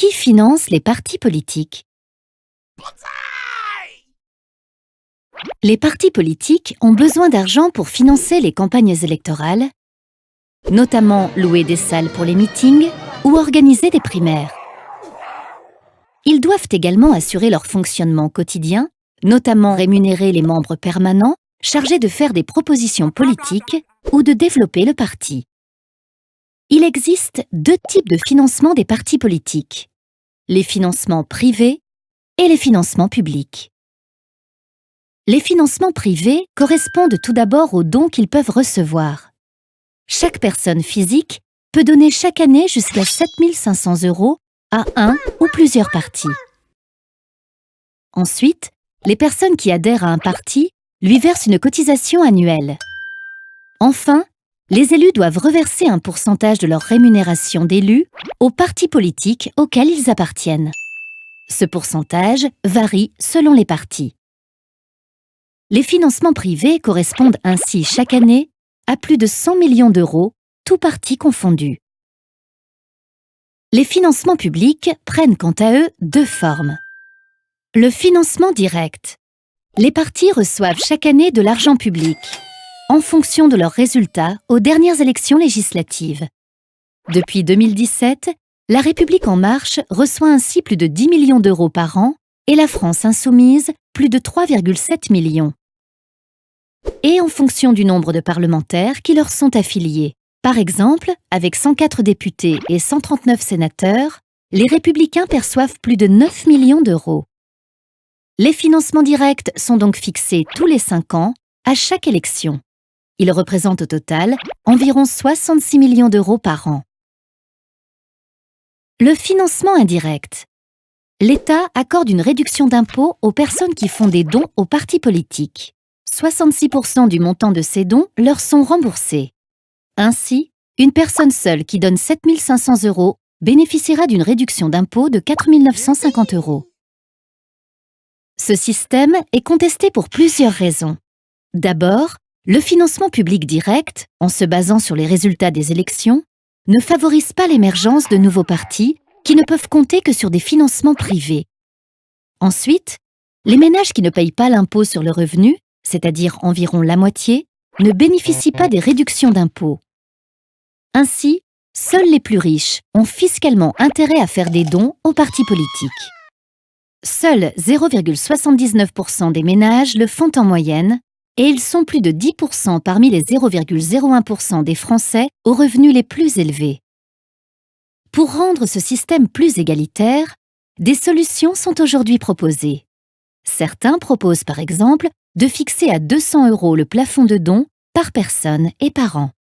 Qui finance les partis politiques? Les partis politiques ont besoin d'argent pour financer les campagnes électorales, notamment louer des salles pour les meetings ou organiser des primaires. Ils doivent également assurer leur fonctionnement quotidien, notamment rémunérer les membres permanents chargés de faire des propositions politiques ou de développer le parti. Il existe deux types de financement des partis politiques: les financements privés et les financements publics. Les financements privés correspondent tout d'abord aux dons qu'ils peuvent recevoir. Chaque personne physique peut donner chaque année jusqu'à 7 500 € à un ou plusieurs partis. Ensuite, les personnes qui adhèrent à un parti lui versent une cotisation annuelle. Enfin, les élus doivent reverser un pourcentage de leur rémunération d'élu aux partis politiques auxquels ils appartiennent. Ce pourcentage varie selon les partis. Les financements privés correspondent ainsi chaque année à plus de 100 millions d'euros, tous partis confondus. Les financements publics prennent quant à eux deux formes. Le financement direct. Les partis reçoivent chaque année de l'argent public, en fonction de leurs résultats aux dernières élections législatives. Depuis 2017, La République En Marche reçoit ainsi plus de 10 millions d'euros par an et la France Insoumise plus de 3,7 millions. Et en fonction du nombre de parlementaires qui leur sont affiliés. Par exemple, avec 104 députés et 139 sénateurs, les Républicains perçoivent plus de 9 millions d'euros. Les financements directs sont donc fixés tous les 5 ans, à chaque élection. Ils représentent au total environ 66 millions d'euros par an. Le financement indirect. L'État accorde une réduction d'impôt aux personnes qui font des dons aux partis politiques. 66% du montant de ces dons leur sont remboursés. Ainsi, une personne seule qui donne 7 500 € bénéficiera d'une réduction d'impôt de 4 950 €. Ce système est contesté pour plusieurs raisons. D'abord, le financement public direct, en se basant sur les résultats des élections, ne favorise pas l'émergence de nouveaux partis qui ne peuvent compter que sur des financements privés. Ensuite, les ménages qui ne payent pas l'impôt sur le revenu, c'est-à-dire environ la moitié, ne bénéficient pas des réductions d'impôt. Ainsi, seuls les plus riches ont fiscalement intérêt à faire des dons aux partis politiques. Seuls 0,79% des ménages le font en moyenne, et ils sont plus de 10% parmi les 0,01% des Français aux revenus les plus élevés. Pour rendre ce système plus égalitaire, des solutions sont aujourd'hui proposées. Certains proposent par exemple de fixer à 200 € le plafond de dons par personne et par an.